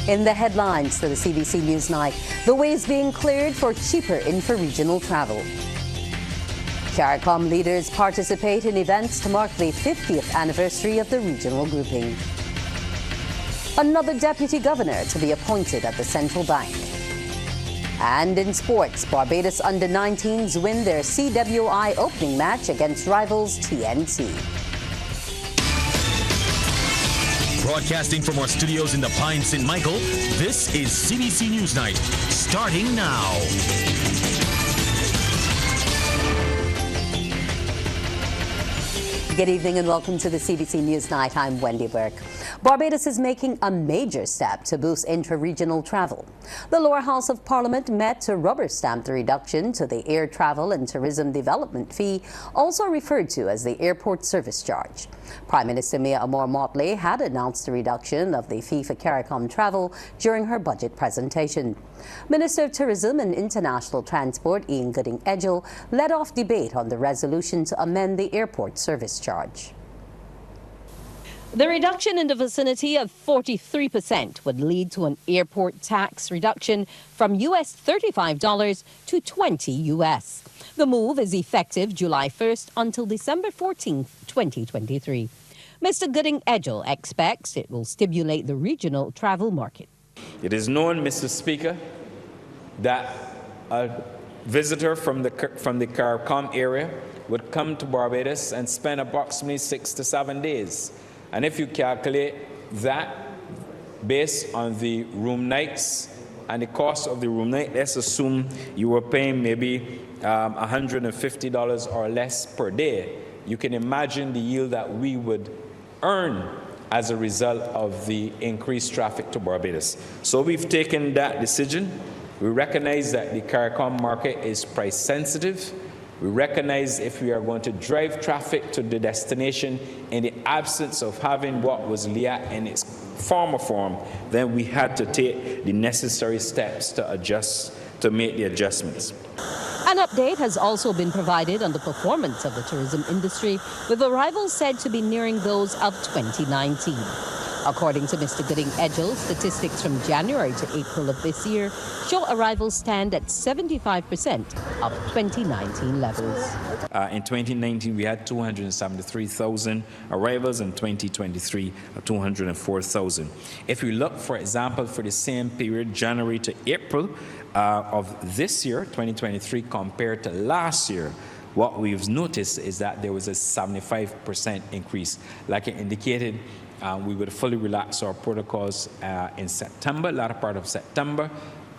In the headlines to the CBC NewsNight, the way is being cleared for cheaper inter-regional travel. CARICOM leaders participate in events to mark the 50th anniversary of the regional grouping. Another deputy governor to be appointed at the central bank. And in sports, Barbados under-19s win their CWI opening match against rivals TNT. Broadcasting from our studios in the Pine St. Michael, this is CBC NewsNight, starting now. Good evening and welcome to the CBC NewsNight. I'm Wendy Burke. Barbados is making a major step to boost inter-regional travel. The lower house of Parliament met to rubber stamp the reduction to the Air Travel and Tourism Development Fee, also referred to as the Airport Service Charge. Prime Minister Mia Amor-Motley had announced the reduction of the fee for CARICOM travel during her budget presentation. Minister of Tourism and International Transport Ian Gooding-Edgell led off debate on the resolution to amend the Airport Service Charge. The reduction in the vicinity of 43% would lead to an airport tax reduction from US $35 to $20 US. The move is effective July 1st until December 14th, 2023. Mr. Gooding-Edgell expects it will stimulate the regional travel market. It is known, Mr. Speaker, that a visitor from the CARICOM area would come to Barbados and spend approximately 6 to 7 days. And if you calculate that based on the room nights and the cost of the room night, let's assume you were paying maybe $150 or less per day. You can imagine the yield that we would earn as a result of the increased traffic to Barbados. So we've taken that decision. We recognize that the CARICOM market is price sensitive. We recognize if we are going to drive traffic to the destination in the absence of having what was LIA in its former form, then we had to take the necessary steps to make the adjustments. An update has also been provided on the performance of the tourism industry, with arrivals said to be nearing those of 2019. According to Mr. Gooding-Edgell, statistics from January to April of this year show arrivals stand at 75% of 2019 levels. In 2019, we had 273,000 arrivals. In 2023, 204,000. If we look, for example, for the same period, January to April of this year, 2023, compared to last year, what we've noticed is that there was a 75% increase. Like I indicated, we would fully relax our protocols in September, latter part of September,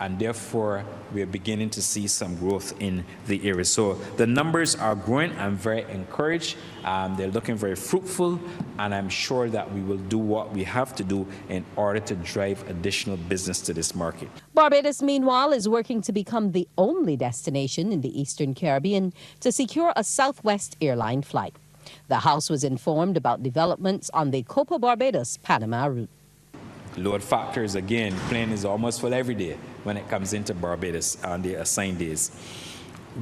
and therefore we are beginning to see some growth in the area. So the numbers are growing. I'm very encouraged. They're looking very fruitful, and I'm sure that we will do what we have to do in order to drive additional business to this market. Barbados, meanwhile, is working to become the only destination in the Eastern Caribbean to secure a Southwest airline flight. The House was informed about developments on the Copa Barbados-Panama route. Load factors, again, plane is almost full every day when it comes into Barbados on the assigned days.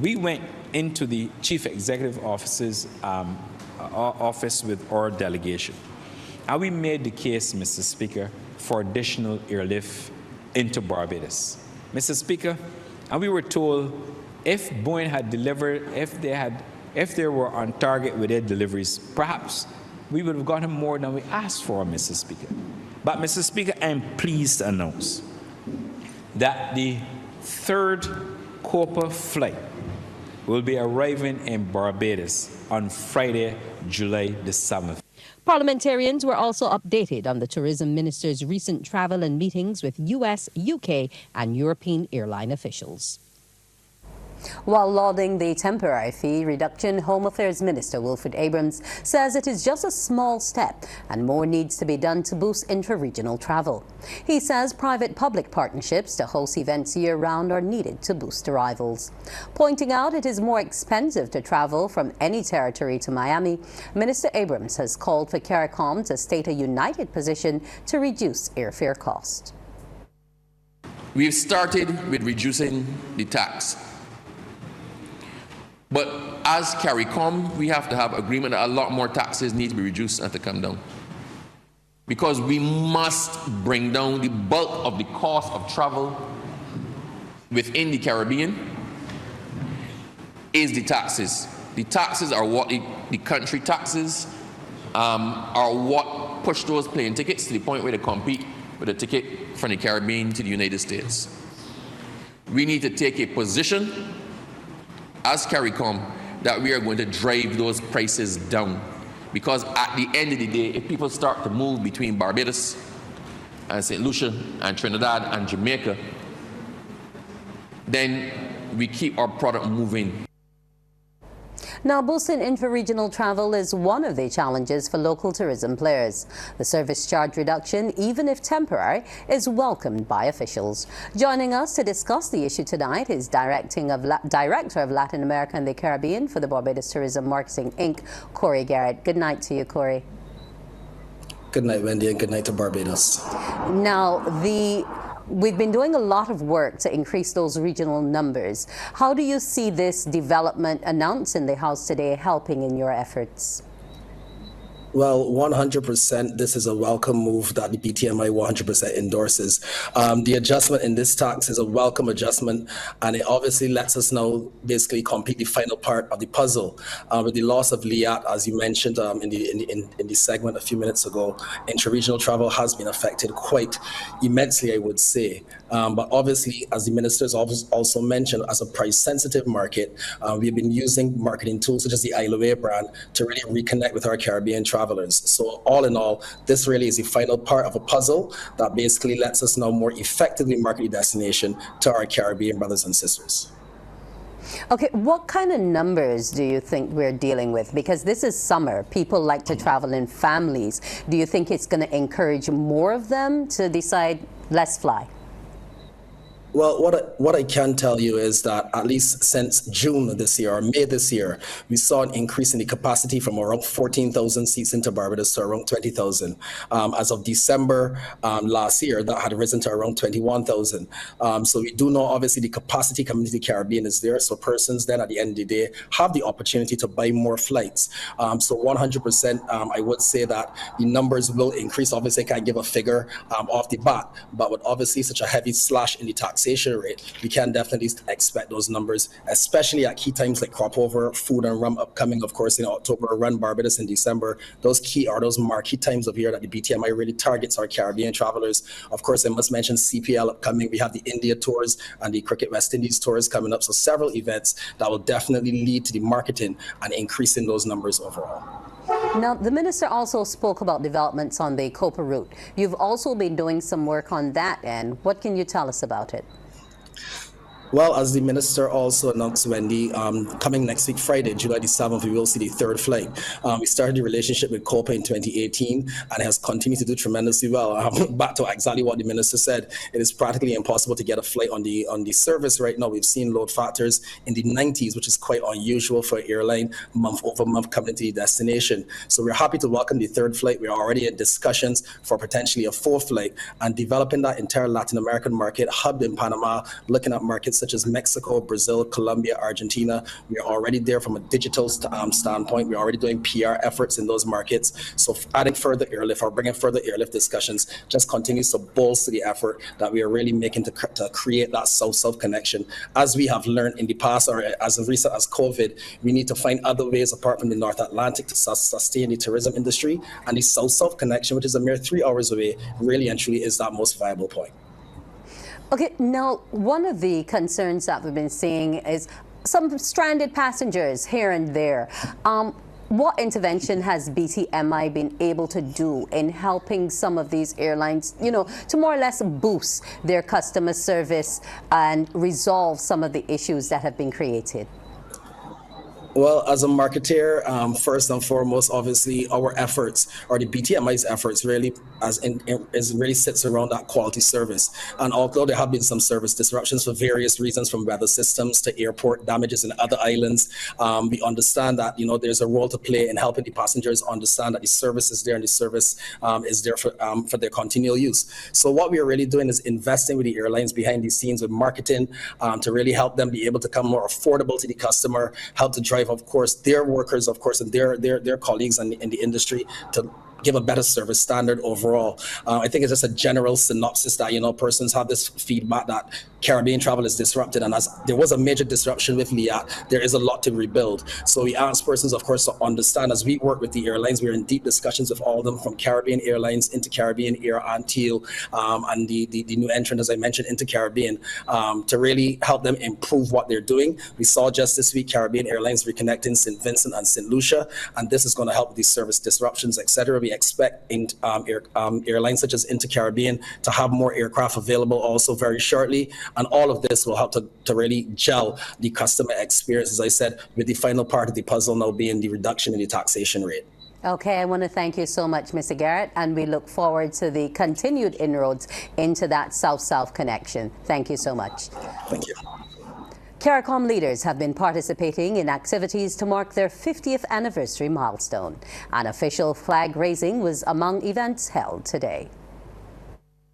We went into the Chief Executive Office's office with our delegation, and we made the case, Mr. Speaker, for additional airlift into Barbados. Mr. Speaker, and we were told if Boeing had delivered, if they were on target with their deliveries, perhaps we would have gotten more than we asked for, Mr. Speaker. But, Mr. Speaker, I'm pleased to announce that the third Copa flight will be arriving in Barbados on Friday, July the 7th. Parliamentarians were also updated on the tourism minister's recent travel and meetings with US, UK, and European airline officials. While lauding the temporary fee reduction, Home Affairs Minister Wilfred Abrams says it is just a small step and more needs to be done to boost intra-regional travel. He says private-public partnerships to host events year-round are needed to boost arrivals. Pointing out it is more expensive to travel from any territory to Miami, Minister Abrams has called for CARICOM to state a united position to reduce airfare costs. We've started with reducing the tax. But as CARICOM, we have to have agreement that a lot more taxes need to be reduced and to come down. because we must bring down the bulk of the cost of travel within the Caribbean, is the taxes. The taxes are what the country taxes are what push those plane tickets to the point where they compete with a ticket from the Caribbean to the United States. We need to take a position as CARICOM that we are going to drive those prices down. Because at the end of the day, if people start to move between Barbados and St. Lucia and Trinidad and Jamaica, then we keep our product moving. Now, boosting intra-regional travel is one of the challenges for local tourism players. The service charge reduction, even if temporary, is welcomed by officials. Joining us to discuss the issue tonight is Director of Latin America and the Caribbean for the Barbados Tourism Marketing Inc., Corey Garrett. Good night to you, Corey. Good night, Wendy, and good night to Barbados. Now, we've been doing a lot of work to increase those regional numbers. How do you see this development announced in the House today helping in your efforts? Well, 100%, this is a welcome move that the BTMI 100% endorses. The adjustment in this tax is a welcome adjustment, and it obviously lets us now basically complete the final part of the puzzle. With the loss of LIAT, as you mentioned in the segment a few minutes ago, intra-regional travel has been affected quite immensely, I would say. But obviously, as the ministers also mentioned, as a price-sensitive market, we've been using marketing tools such as the Isle of Air brand to really reconnect with our Caribbean travelers. So all in all, this really is the final part of a puzzle that basically lets us now more effectively market the destination to our Caribbean brothers and sisters. Okay, what kind of numbers do you think we're dealing with? Because this is summer. People like to travel in families. Do you think it's going to encourage more of them to decide, let's fly? Well, what I can tell you is that at least since June this year or May this year, we saw an increase in the capacity from around 14,000 seats into Barbados to around 20,000. As of December last year, that had risen to around 21,000. So we do know obviously the capacity coming to the Caribbean is there. So persons then at the end of the day have the opportunity to buy more flights. So 100%, I would say that the numbers will increase. Obviously, I can't give a figure off the bat, but with obviously such a heavy slash in the taxation rate, we can definitely expect those numbers, especially at key times like crop over, food and rum upcoming, of course, in October, Run Barbados in December. Those marquee times of year that the BTMI really targets our Caribbean travelers. Of course, I must mention CPL upcoming. We have the India tours and the Cricket West Indies tours coming up. So several events that will definitely lead to the marketing and increasing those numbers overall. Now, the minister also spoke about developments on the Copa route. You've also been doing some work on that end. What can you tell us about it? Well, as the minister also announced, Wendy, coming next week, Friday, July the 7th, we will see the third flight. We started the relationship with COPA in 2018 and it has continued to do tremendously well. Back to exactly what the minister said, it is practically impossible to get a flight on the service right now. We've seen load factors in the 90s, which is quite unusual for an airline month over month coming to the destination. So we're happy to welcome the third flight. We're already in discussions for potentially a fourth flight and developing that entire Latin American market, hubbed in Panama, looking at markets such as Mexico, Brazil, Colombia, Argentina. We are already there from a digital standpoint. We're already doing PR efforts in those markets. So adding further airlift or bringing further airlift discussions just continues to bolster the effort that we are really making to create that South-South connection. As we have learned in the past, or as recent as COVID, we need to find other ways apart from the North Atlantic to sustain the tourism industry, and the South-South connection, which is a mere 3 hours away, really and truly is that most viable point. Okay, now one of the concerns that we've been seeing is some stranded passengers here and there. What intervention has BTMI been able to do in helping some of these airlines, to more or less boost their customer service and resolve some of the issues that have been created? Well, as a marketer, first and foremost, obviously, our efforts, or the BTMI's efforts, really really sits around that quality service. And although there have been some service disruptions for various reasons, from weather systems to airport damages in other islands, we understand that there's a role to play in helping the passengers understand that the service is there and the service is there for their continual use. So what we are really doing is investing with the airlines behind the scenes with marketing to really help them be able to become more affordable to the customer, help to drive, of course, their workers, of course, and their colleagues in the industry to give a better service standard overall. I think it's just a general synopsis that, persons have this feedback that Caribbean travel is disrupted, and as there was a major disruption with LIAT, there is a lot to rebuild. So we ask persons, of course, to understand as we work with the airlines, we're in deep discussions with all of them, from Caribbean Airlines, into Caribbean Air, Antil, and the new entrant, as I mentioned, into Caribbean, to really help them improve what they're doing. We saw just this week Caribbean Airlines reconnecting St. Vincent and St. Lucia, and this is going to help with these service disruptions, etc. We expect airlines such as Inter-Caribbean to have more aircraft available also very shortly. And all of this will help to really gel the customer experience, as I said, with the final part of the puzzle now being the reduction in the taxation rate. Okay, I want to thank you so much, Mr. Garrett, and we look forward to the continued inroads into that South-South connection. Thank you so much. Thank you. CARICOM leaders have been participating in activities to mark their 50th anniversary milestone. An official flag raising was among events held today.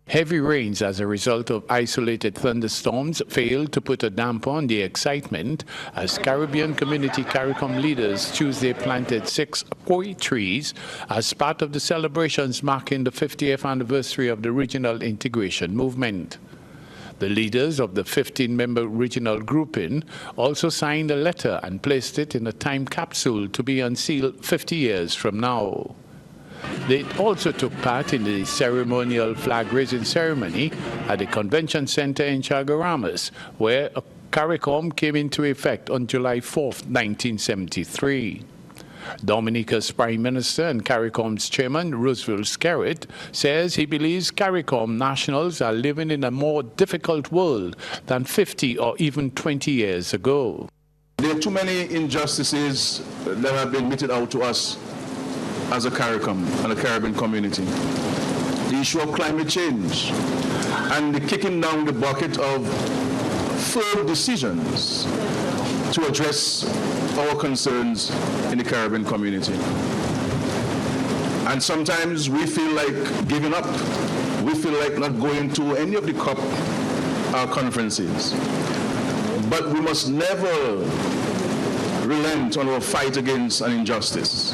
Heavy rains as a result of isolated thunderstorms failed to put a damper on the excitement as Caribbean community CARICOM leaders Tuesday planted 6 koi trees as part of the celebrations marking the 50th anniversary of the regional integration movement. The leaders of the 15-member regional grouping also signed a letter and placed it in a time capsule to be unsealed 50 years from now. They also took part in the ceremonial flag-raising ceremony at the Convention Center in Chaguaramas, where CARICOM came into effect on July 4, 1973. Dominica's Prime Minister and CARICOM's Chairman, Roosevelt Skerritt, says he believes CARICOM nationals are living in a more difficult world than 50 or even 20 years ago. There are too many injustices that have been meted out to us as a CARICOM and a Caribbean community. The issue of climate change and the kicking down the bucket of firm decisions to address our concerns in the Caribbean community. And sometimes we feel like giving up. We feel like not going to any of the COP conferences. But we must never relent on our fight against an injustice,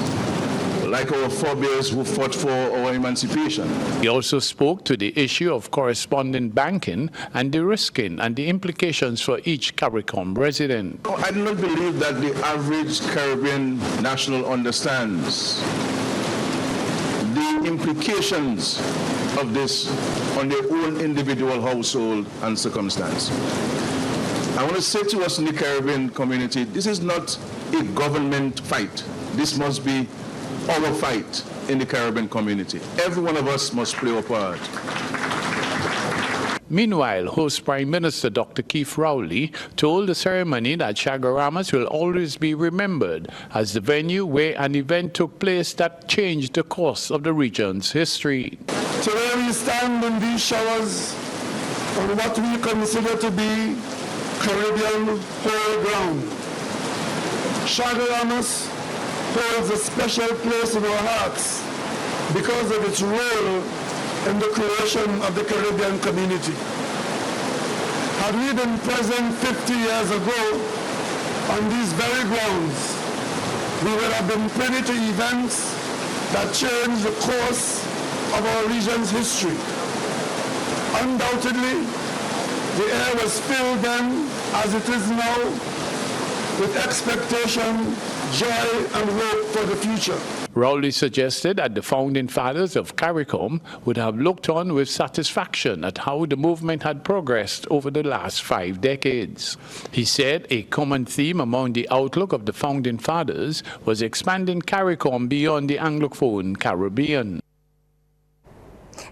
like our forebears who fought for our emancipation. He also spoke to the issue of correspondent banking and de-risking and the implications for each CARICOM resident. I do not believe that the average Caribbean national understands the implications of this on their own individual household and circumstance. I want to say to us in the Caribbean community, this is not a government fight. This must be our fight in the Caribbean community. Every one of us must play a part. Meanwhile, host Prime Minister Dr. Keith Rowley told the ceremony that Chaguaramas will always be remembered as the venue where an event took place that changed the course of the region's history. Today we stand in these showers on what we consider to be Caribbean holy ground. Chaguaramas holds a special place in our hearts because of its role in the creation of the Caribbean community. Had we been present 50 years ago on these very grounds, we would have been privy to events that changed the course of our region's history. Undoubtedly, the air was filled then, as it is now, with expectation, joy and hope for the future. Rowley suggested that the founding fathers of CARICOM would have looked on with satisfaction at how the movement had progressed over the last 5 decades. He said a common theme among the outlook of the founding fathers was expanding CARICOM beyond the Anglophone Caribbean.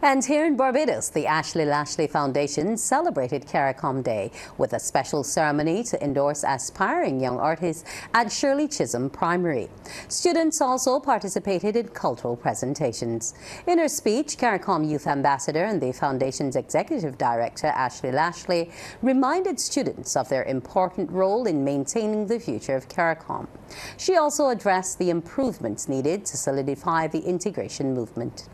And here in Barbados, the Lashley Foundation celebrated CARICOM Day with a special ceremony to endorse aspiring young artists at Shirley Chisholm Primary. Students also participated in cultural presentations. In her speech, CARICOM Youth Ambassador and the Foundation's Executive Director, Lashley, reminded students of their important role in maintaining the future of CARICOM. She also addressed the improvements needed to solidify the integration movement.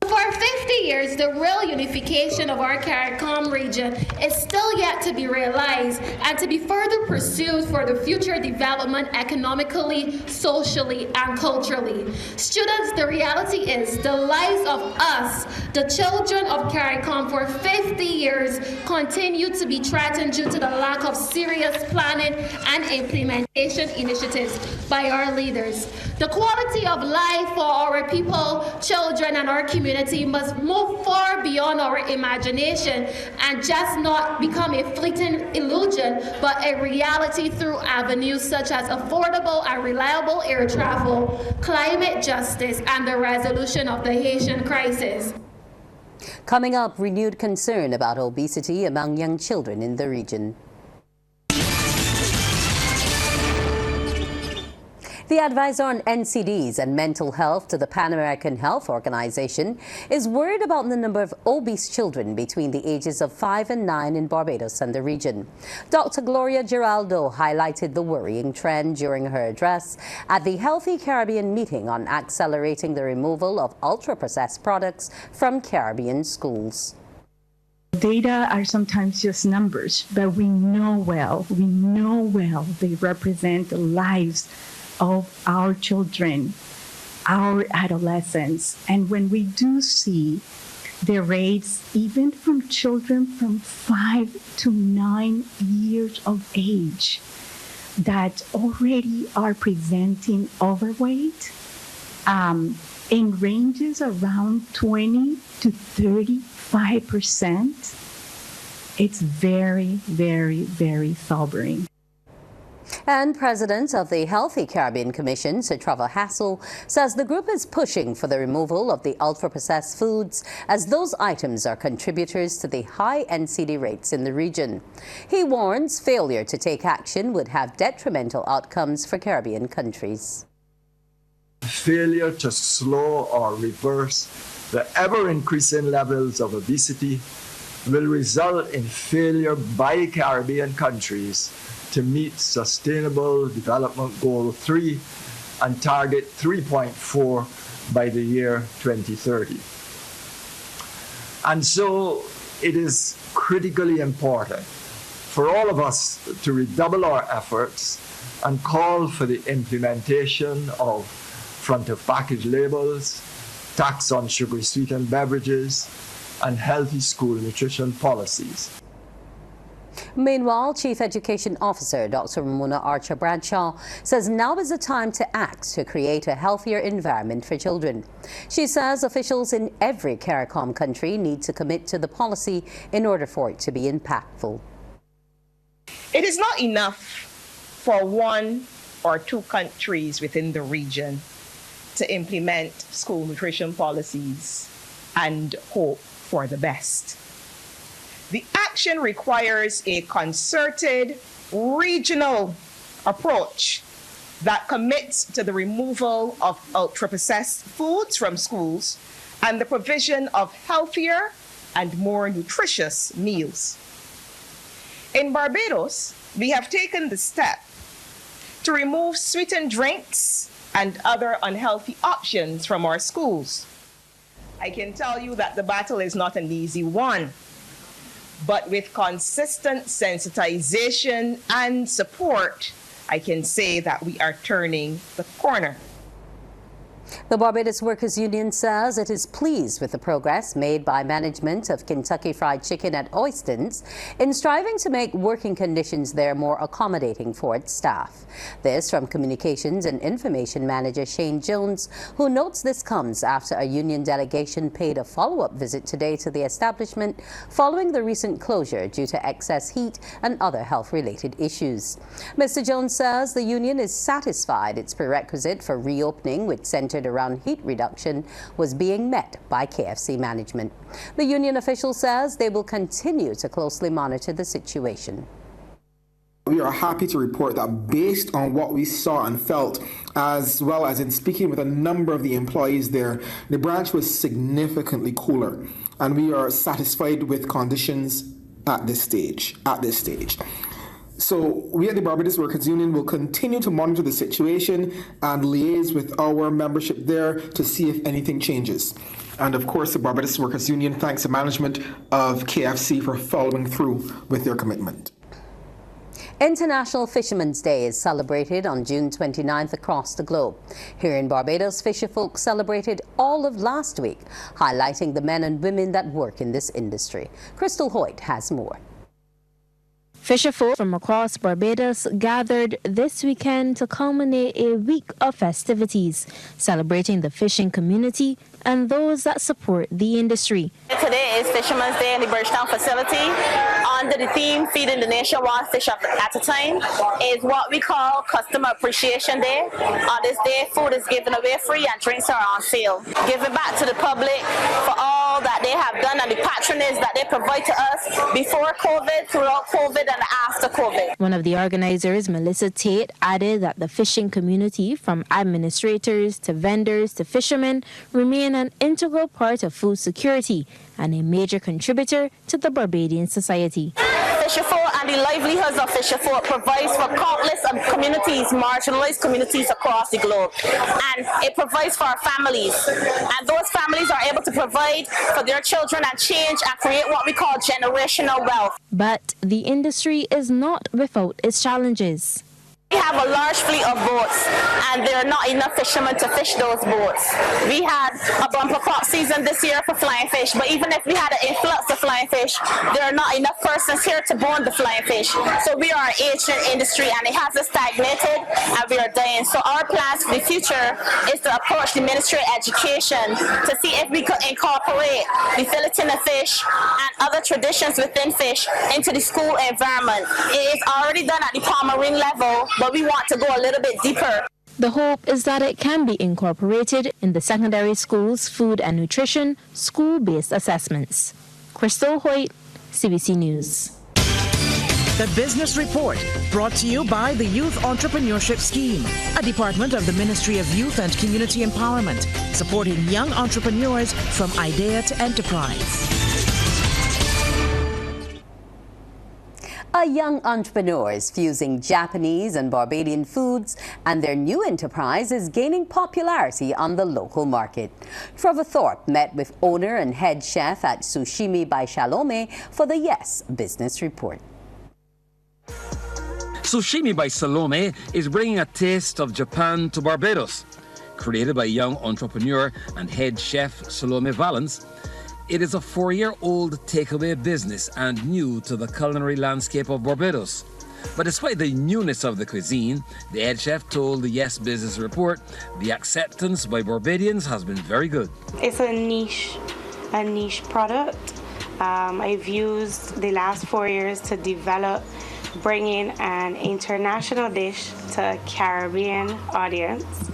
For 50 years, the real unification of our CARICOM region is still yet to be realized and to be further pursued for the future development economically, socially, and culturally. Students, the reality is the lives of us, the children of CARICOM, for 50 years continue to be threatened due to the lack of serious planning and implementation initiatives by our leaders. The quality of life for our people, children, and our community must move far beyond our imagination and just not become a fleeting illusion, but a reality through avenues such as affordable and reliable air travel, climate justice, and the resolution of the Haitian crisis. Coming up, renewed concern about obesity among young children in the region. The advisor on NCDs and mental health to the Pan American Health Organization is worried about the number of obese children between the ages of 5 and 9 in Barbados and the region. Dr. Gloria Giraldo highlighted the worrying trend during her address at the Healthy Caribbean meeting on accelerating the removal of ultra-processed products from Caribbean schools. Data are sometimes just numbers, but we know well they represent the lives of our children, our adolescents. And when we do see the rates, even from children from 5 to 9 years of age, that already are presenting overweight in ranges around 20 to 35%, it's very, very, very sobering. And President of the Healthy Caribbean Commission, Sir Trevor Hassel, says the group is pushing for the removal of the ultra-processed foods as those items are contributors to the high NCD rates in the region. He warns failure to take action would have detrimental outcomes for Caribbean countries. Failure to slow or reverse the ever-increasing levels of obesity will result in failure by Caribbean countries to meet Sustainable Development Goal 3 and Target 3.4 by the year 2030. And so it is critically important for all of us to redouble our efforts and call for the implementation of front-of-package labels, tax on sugary sweetened beverages, and healthy school nutrition policies. Meanwhile, Chief Education Officer Dr. Ramona Archer Bradshaw says now is the time to act to create a healthier environment for children. She says officials in every CARICOM country need to commit to the policy in order for it to be impactful. It is not enough for 1 or 2 countries within the region to implement school nutrition policies and hope for the best. The action requires a concerted regional approach that commits to the removal of ultra-processed foods from schools and the provision of healthier and more nutritious meals. In Barbados, we have taken the step to remove sweetened drinks and other unhealthy options from our schools. I can tell you that the battle is not an easy one, but with consistent sensitization and support, I can say that we are turning the corner. The Barbados Workers Union says it is pleased with the progress made by management of Kentucky Fried Chicken at Oystons in striving to make working conditions there more accommodating for its staff. This from Communications and Information Manager Shane Jones, who notes this comes after a union delegation paid a follow-up visit today to the establishment following the recent closure due to excess heat and other health-related issues. Mr. Jones says the union is satisfied its prerequisite for reopening, which centered around heat reduction, was being met by KFC management. The union official says they will continue to closely monitor the situation. We are happy to report that based on what we saw and felt, as well as in speaking with a number of the employees there, the branch was significantly cooler, and we are satisfied with conditions at this stage. So we at the Barbados Workers Union will continue to monitor the situation and liaise with our membership there to see if anything changes. And of course, the Barbados Workers Union thanks the management of KFC for following through with their commitment. International Fisherman's Day is celebrated on June 29th across the globe. Here in Barbados, fisherfolk celebrated all of last week, highlighting the men and women that work in this industry. Crystal Hoyt has more. Fisherfolk from across Barbados gathered this weekend to culminate a week of festivities, celebrating the fishing community and those that support the industry. Today is Fisherman's Day in the Bridgetown facility. Under the theme, Feeding the Nation One Fish at a Time, is what we call Customer Appreciation Day. On this day, food is given away free and drinks are on sale. Giving back to the public for all that they have done and the patronage that they provide to us before COVID, throughout COVID, and after COVID. One of the organizers, Melissa Tate, added that the fishing community, from administrators to vendors to fishermen, remain an integral part of food security and a major contributor to the Barbadian society. Fisherfolk and the livelihoods of fisherfolk provides for countless communities, marginalized communities across the globe. And it provides for our families. And those families are able to provide for their children and change and create what we call generational wealth. But the industry is not without its challenges. We have a large fleet of boats, and there are not enough fishermen to fish those boats. We had a bumper crop season this year for flying fish, but even if we had an influx of flying fish, there are not enough persons here to bone the flying fish. So we are an ancient industry, and it has stagnated, and we are dying. So our plans for the future is to approach the Ministry of Education to see if we could incorporate the filleting of fish and other traditions within fish into the school environment. It is already done at the Palmerine level, but we want to go a little bit deeper. The hope is that it can be incorporated in the secondary schools' food and nutrition school-based assessments. Crystal Hoyt, CBC News. The Business Report, brought to you by the Youth Entrepreneurship Scheme, a department of the Ministry of Youth and Community Empowerment, supporting young entrepreneurs from idea to enterprise. A young entrepreneur is fusing Japanese and Barbadian foods, and their new enterprise is gaining popularity on the local market. Trevor Thorpe met with owner and head chef at Sushimi by Salome for the Yes Business Report. Sushimi by Salome is bringing a taste of Japan to Barbados. Created by young entrepreneur and head chef Salome Valance, it is a 4-year-old takeaway business and new to the culinary landscape of Barbados. But despite the newness of the cuisine, the head chef told the Yes Business Report the acceptance by Barbadians has been very good. It's a niche product. I've used the last 4 years to develop, bringing an international dish to a Caribbean audience,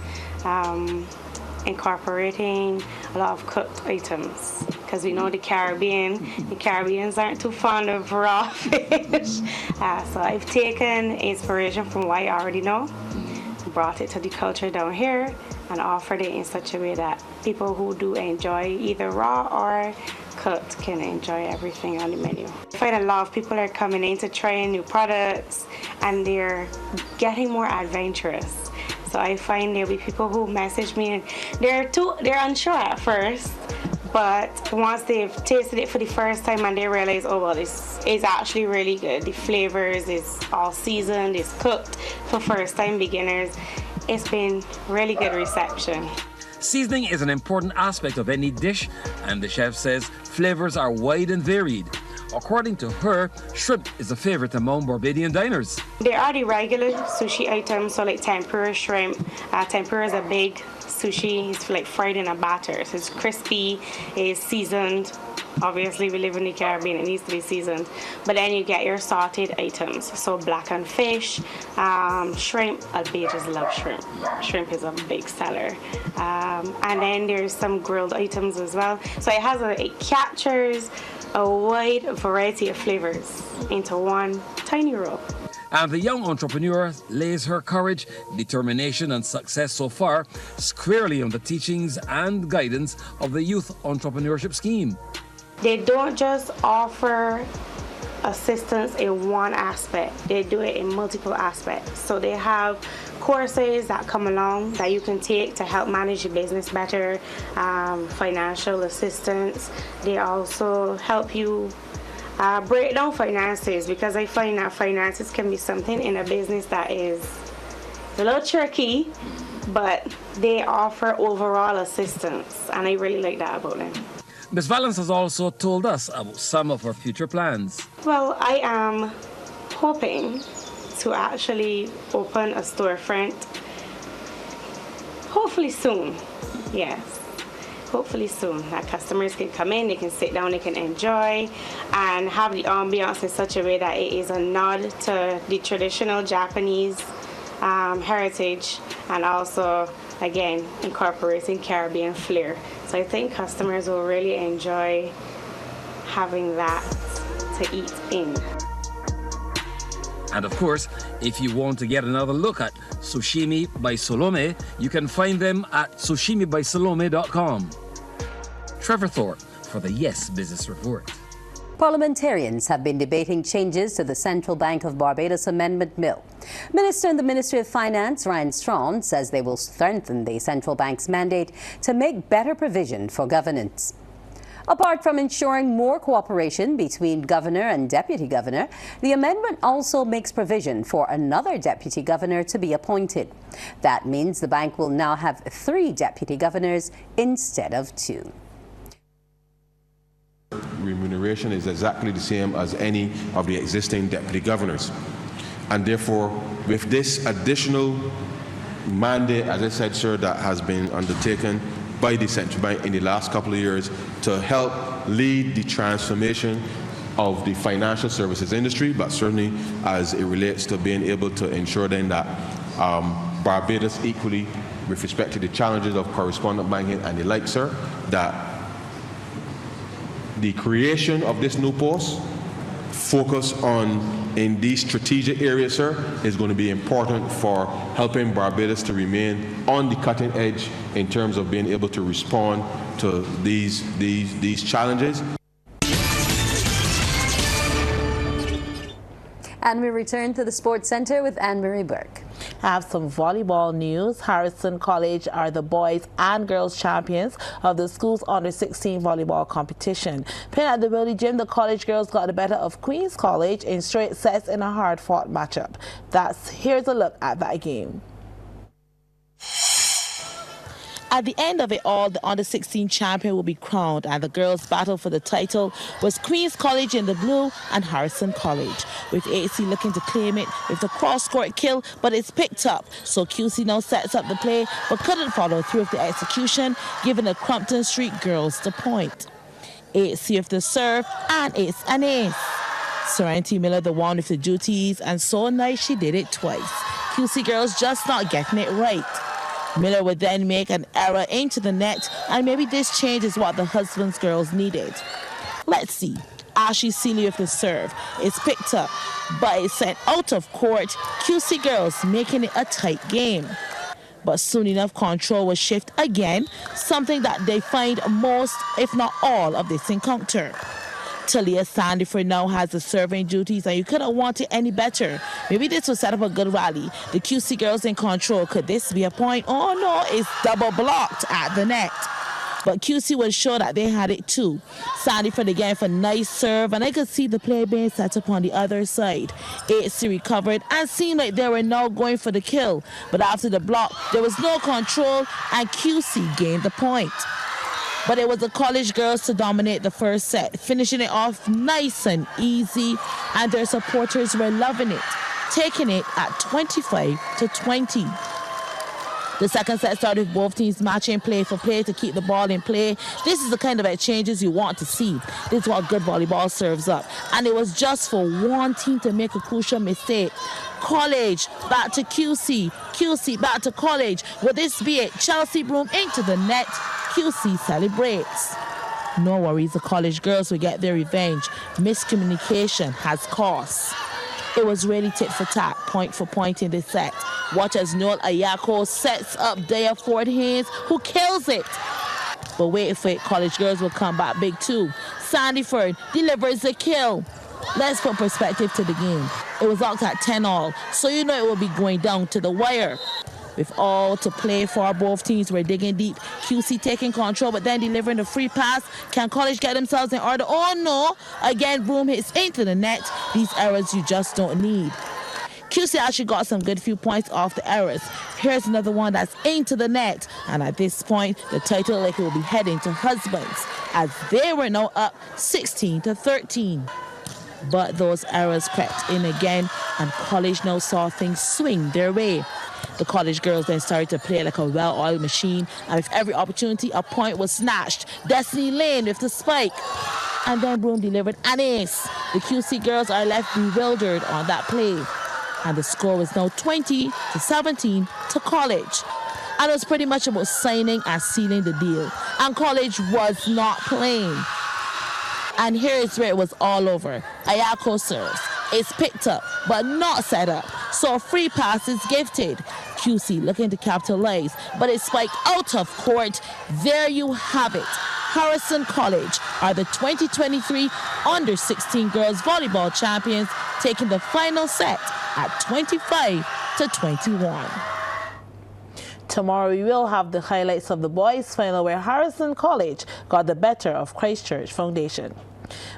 incorporating a lot of cooked items. Because we know the Caribbeans aren't too fond of raw fish. So I've taken inspiration from what I already know, brought it to the culture down here, and offered it in such a way that people who do enjoy either raw or cooked can enjoy everything on the menu. I find a lot of people are coming in to try new products, and they're getting more adventurous. So I find there'll be people who message me and they're unsure at first, but once they've tasted it for the first time and they realize, oh well, this is actually really good. The flavors is all seasoned, it's cooked for first-time beginners. It's been really good reception. Seasoning is an important aspect of any dish, and the chef says flavors are wide and varied. According to her, shrimp is a favorite among Barbadian diners. There are the regular sushi items, so like tempura shrimp. Tempura is a big sushi. It's like fried in a batter. So it's crispy, it's seasoned. Obviously, we live in the Caribbean, it needs to be seasoned. But then you get your sauteed items. So blackened fish, shrimp. Albados love shrimp. Shrimp is a big seller. And then there's some grilled items as well. So it captures a wide variety of flavors into one tiny roll. And the young entrepreneur lays her courage, determination and success so far squarely on the teachings and guidance of the Youth Entrepreneurship Scheme. They don't just offer assistance in one aspect, they do it in multiple aspects. So they have courses that come along that you can take to help manage your business better, financial assistance. They also help you break down finances, because I find that finances can be something in a business that is a little tricky, but they offer overall assistance, and I really like that about them. Ms. Valance has also told us about some of her future plans. Well, I am hoping to actually open a storefront, hopefully soon. Yes, hopefully soon. That customers can come in, they can sit down, they can enjoy, and have the ambiance in such a way that it is a nod to the traditional Japanese heritage, and also, again, incorporating Caribbean flair. So I think customers will really enjoy having that to eat in. And of course, if you want to get another look at Sushimi by Salome, you can find them at sushimibysalome.com. Trevor Thorpe for the Yes Business Report. Parliamentarians have been debating changes to the Central Bank of Barbados Amendment Bill. Minister in the Ministry of Finance, Ryan Strachan, says they will strengthen the central bank's mandate to make better provision for governance. Apart from ensuring more cooperation between governor and deputy governor, the amendment also makes provision for another deputy governor to be appointed. That means the bank will now have 3 deputy governors instead of 2. Remuneration is exactly the same as any of the existing deputy governors. And therefore, with this additional mandate, as I said, sir, that has been undertaken by the central bank in the last couple of years to help lead the transformation of the financial services industry, but certainly as it relates to being able to ensure then that Barbados equally, with respect to the challenges of correspondent banking and the like, sir, that the creation of this new post, focus on in these strategic areas, sir, is going to be important for helping Barbados to remain on the cutting edge in terms of being able to respond to these challenges. And we return to the Sports Center with Anne-Marie Burke. Have some volleyball news. Harrison College are the boys and girls champions of the school's under-16 volleyball competition. Playing at the Willie Gym, the college girls got the better of Queen's College in straight sets in a hard-fought matchup. Here's a look at that game. At the end of it all, the under-16 champion will be crowned, and the girls' battle for the title was Queen's College in the blue and Harrison College, with AC looking to claim it with the cross-court kill, but it's picked up. So QC now sets up the play, but couldn't follow through with the execution, giving the Crumpton Street girls the point. AC with the serve, and it's an ace. Serenity Miller the one with the duties, and so nice she did it twice. QC girls just not getting it right. Miller would then make an error into the net, and maybe this change is what the husbands' girls needed. Let's see. Ashley Seeley with the serve. It's picked up, but it's sent out of court. QC girls making it a tight game. But soon enough, control will shift again, something that they find most, if not all, of this encounter. Talia Sandiford now has the serving duties, and you couldn't want it any better. Maybe this will set up a good rally. The QC girls in control. Could this be a point? Oh no, it's double blocked at the net. But QC was sure that they had it too. Sandiford again for nice serve, and I could see the play being set up on the other side. AC recovered and seemed like they were now going for the kill. But after the block, there was no control, and QC gained the point. But it was the college girls to dominate the first set, finishing it off nice and easy, and their supporters were loving it, taking it at 25-20. The second set started with both teams matching play for play to keep the ball in play. This is the kind of exchanges you want to see. This is what good volleyball serves up. And it was just for one team to make a crucial mistake. College back to QC, QC back to College. Will this be it? Chelsea Broom into the net. QC celebrates. No worries, the college girls will get their revenge. Miscommunication has cost. It was really tit for tat, point for point in this set. Watch as Noel Ayako sets up Daya Ford Haynes, who kills it. But wait for it, college girls will come back big too. Sandiford delivers the kill. Let's put perspective to the game. It was locked at 10-all, so you know it will be going down to the wire. With all to play for, both teams were digging deep. QC taking control, but then delivering the free pass. Can College get themselves in order? Oh no! Again, Broom hits into the net. These errors you just don't need. QC actually got some good few points off the errors. Here's another one that's into the net. And at this point, the title lake will be heading to Husbands, as they were now up 16-13. But those errors crept in again, and College now saw things swing their way. The College girls then started to play like a well-oiled machine, and with every opportunity, a point was snatched. Destiny Lane with the spike. And then Broom delivered an ace. The QC girls are left bewildered on that play. And the score was now 20-17 to College. And it was pretty much about signing and sealing the deal. And College was not playing. And here's where it was all over. Ayako serves. It's picked up, but not set up. So a free pass is gifted. QC looking to capitalize, but it's spiked out of court. There you have it. Harrison College are the 2023 Under-16 Girls Volleyball Champions, taking the final set at 25-21. Tomorrow we will have the highlights of the boys' final, where Harrison College got the better of Christchurch Foundation.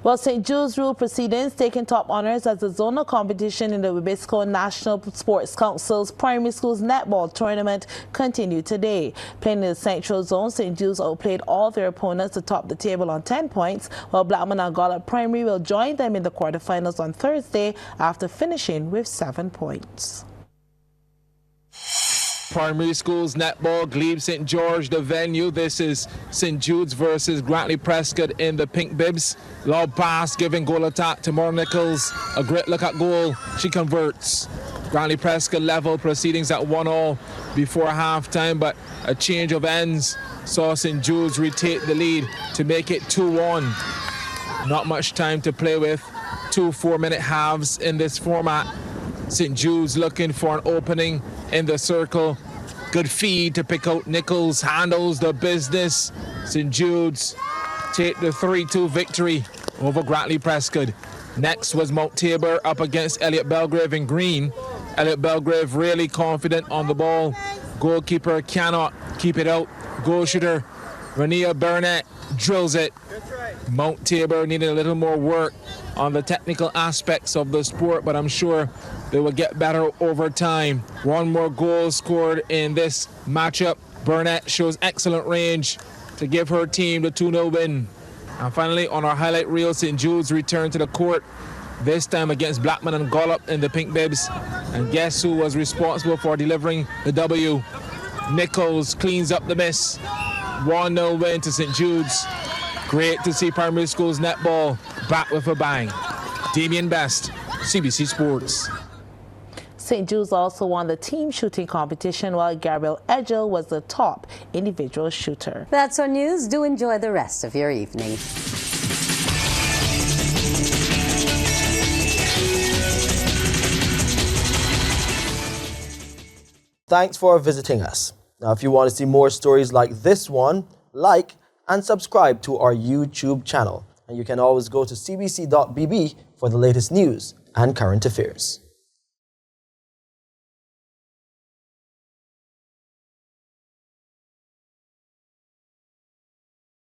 Well, St. Jude's rule proceedings taking top honors as the zonal competition in the Wibisco National Sports Council's primary schools netball tournament continued today. Playing in the Central Zone, St. Jude's outplayed all their opponents to top the table on 10 points, while Blackman and Gollop Primary will join them in the quarterfinals on Thursday after finishing with 7 points. Primary schools netball, Glebe St. George, the venue. This is St. Jude's versus Grantley Prescott in the pink bibs. Lob pass, giving goal attack to Maura Nichols. A great look at goal. She converts. Grantley Prescott level proceedings at 1-all before halftime, but a change of ends saw St. Jude's retake the lead to make it 2-1. Not much time to play with. 2 4-minute halves in this format. St. Jude's looking for an opening in the circle. Good feed to pick out Nichols, handles the business. St. Jude's take the 3-2 victory over Grantley Prescott. Next was Mount Tabor up against Elliot Belgrave in green. Elliot Belgrave really confident on the ball. Goalkeeper cannot keep it out. Goal shooter Rania Burnett drills it. Mount Tabor needed a little more work on the technical aspects of the sport, but I'm sure they will get better over time. One more goal scored in this matchup. Burnett shows excellent range to give her team the 2-0 win. And finally, on our highlight reel, St. Jude's return to the court, this time against Blackman and Gollop in the pink bibs. And guess who was responsible for delivering the W? Nichols cleans up the miss. 1-0 win to St. Jude's. Great to see primary schools netball back with a bang. Damien Best, CBC Sports. St. Jude's also won the team shooting competition, while Gabriel Edgel was the top individual shooter. That's our news. Do enjoy the rest of your evening. Thanks for visiting us. Now, if you want to see more stories like this one, like and subscribe to our YouTube channel. And you can always go to cbc.bb for the latest news and current affairs.